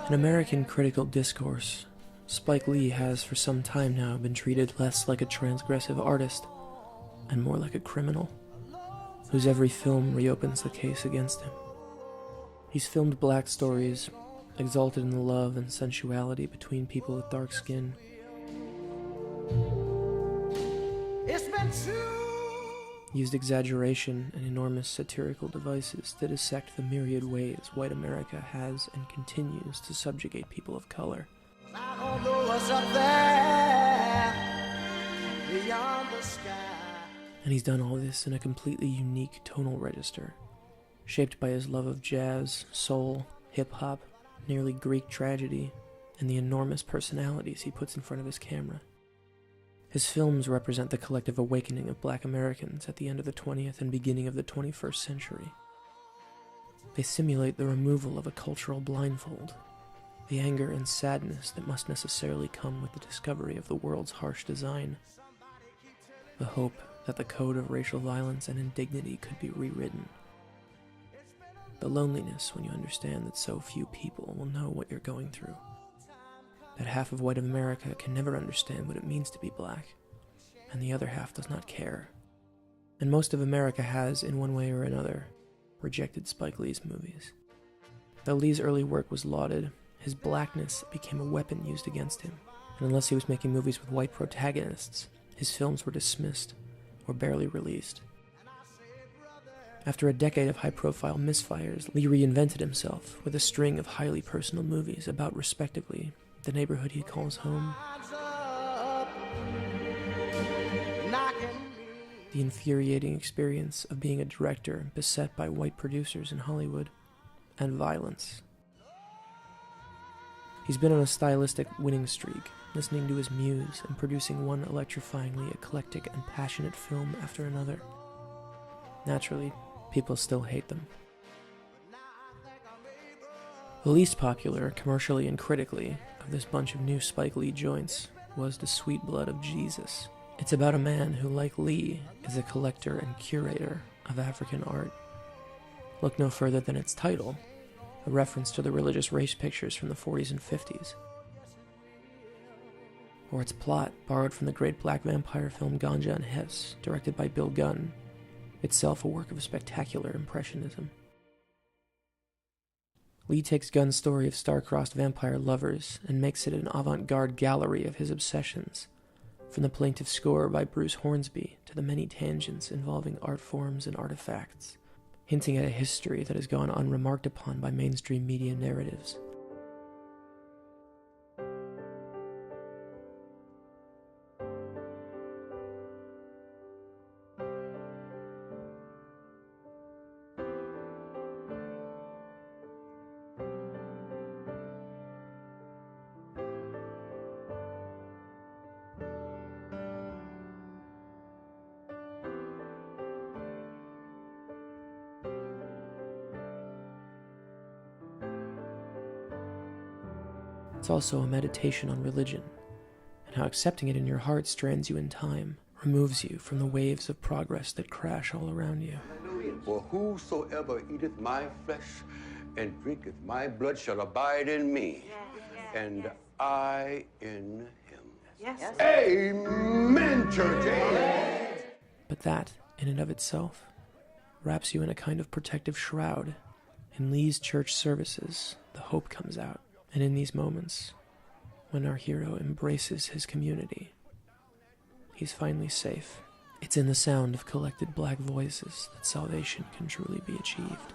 In American critical discourse, Spike Lee has for some time now been treated less like a transgressive artist and more like a criminal, whose every film reopens the case against him. He's filmed black stories, exalted in the love and sensuality between people with dark skin. Used exaggeration and enormous satirical devices to dissect the myriad ways white America has and continues to subjugate people of color. I don't know what's up there beyond the sky. And he's done all this in a completely unique tonal register, shaped by his love of jazz, soul, hip-hop, nearly Greek tragedy, and the enormous personalities he puts in front of his camera. His films represent the collective awakening of black Americans at the end of the 20th and beginning of the 21st century. They simulate the removal of a cultural blindfold, the anger and sadness that must necessarily come with the discovery of the world's harsh design, the hope that the code of racial violence and indignity could be rewritten, the loneliness when you understand that so few people will know what you're going through, that half of white America can never understand what it means to be black, and the other half does not care. And most of America has, in one way or another, rejected Spike Lee's movies. Though Lee's early work was lauded, his blackness became a weapon used against him, and unless he was making movies with white protagonists, his films were dismissed or barely released. After a decade of high-profile misfires, Lee reinvented himself with a string of highly personal movies about, respectively, the neighborhood he calls home, the infuriating experience of being a director beset by white producers in Hollywood, and violence. He's been on a stylistic winning streak, listening to his muse and producing one electrifyingly eclectic and passionate film after another. Naturally, people still hate them. The least popular, commercially and critically, of this bunch of new Spike Lee joints was The Sweet Blood of Jesus. It's about a man who, like Lee, is a collector and curator of African art. Look no further than its title, a reference to the religious race pictures from the 40s and 50s. Or its plot, borrowed from the great black vampire film Ganja and Hess, directed by Bill Gunn, itself a work of spectacular impressionism. Lee takes Gunn's story of star-crossed vampire lovers and makes it an avant-garde gallery of his obsessions, from the plaintive score by Bruce Hornsby to the many tangents involving art forms and artifacts, hinting at a history that has gone unremarked upon by mainstream media narratives. It's also a meditation on religion, and how accepting it in your heart strands you in time, removes you from the waves of progress that crash all around you. For whosoever eateth my flesh and drinketh my blood shall abide in me, and I in him. Yes. Amen, church. Amen. But that, in and of itself, wraps you in a kind of protective shroud. In Lee's church services, the hope comes out. And in these moments, when our hero embraces his community, he's finally safe. It's in the sound of collected black voices that salvation can truly be achieved.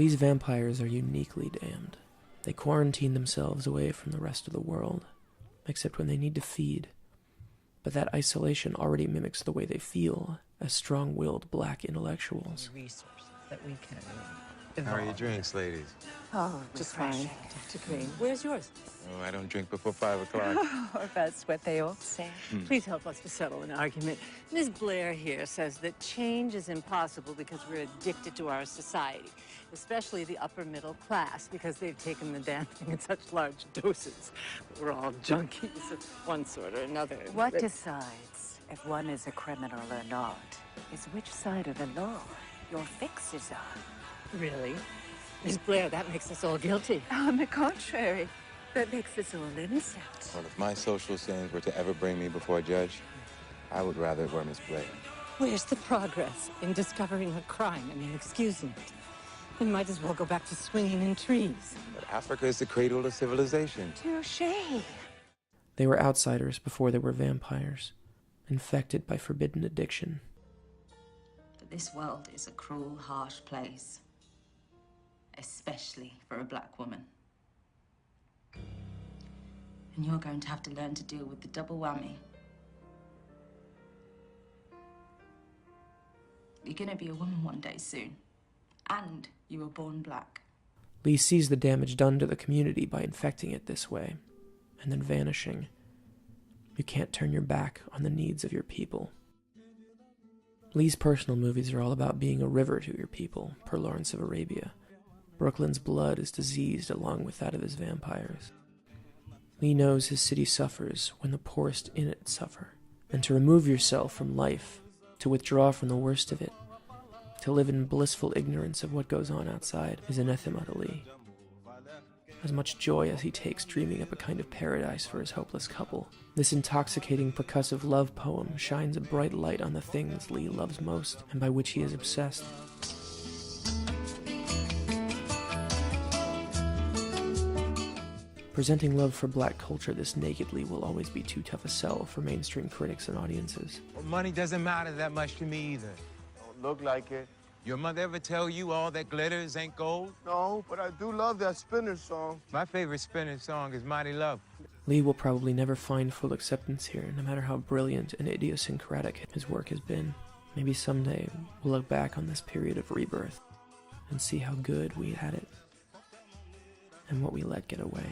Lee's vampires are uniquely damned. They quarantine themselves away from the rest of the world, except when they need to feed. But that isolation already mimics the way they feel as strong-willed black intellectuals. Resource that we can How are your drinks, ladies? Oh, just fine. To cream. Where's yours? Oh, I don't drink before 5 o'clock. Or that's what they all say. Please help us to settle an argument. Miss Blair here says that change is impossible because we're addicted to our society, especially the upper middle class, because they've taken the damn thing in such large doses. We're all junkies of one sort or another. What decides if one is a criminal or not is which side of the law your fix is on. Really? Miss Blair, that makes us all guilty. On the contrary, that makes us all innocent. Well, if my social sins were to ever bring me before a judge, I would rather it were Miss Blair. Where's the progress in discovering a crime and excusing it? We might as well go back to swinging in trees. But Africa is the cradle of civilization. Touché. They were outsiders before they were vampires, infected by forbidden addiction. But this world is a cruel, harsh place, especially for a black woman. And you're going to have to learn to deal with the double whammy. You're going to be a woman one day soon, and you were born black. Lee sees the damage done to the community by infecting it this way, and then vanishing. You can't turn your back on the needs of your people. Lee's personal movies are all about being a river to your people, per Lawrence of Arabia. Brooklyn's blood is diseased along with that of his vampires. Lee knows his city suffers when the poorest in it suffer, and to remove yourself from life, to withdraw from the worst of it, to live in blissful ignorance of what goes on outside, is anathema to Lee. As much joy as he takes dreaming up a kind of paradise for his hopeless couple, this intoxicating percussive love poem shines a bright light on the things Lee loves most and by which he is obsessed. Presenting love for black culture this nakedly will always be too tough a sell for mainstream critics and audiences. Well, money doesn't matter that much to me either. Don't look like it. Your mother ever tell you all that glitters ain't gold? No, but I do love that Spinner song. My favorite Spinner song is Mighty Love. Lee will probably never find full acceptance here, no matter how brilliant and idiosyncratic his work has been. Maybe someday we'll look back on this period of rebirth and see how good we had it and what we let get away.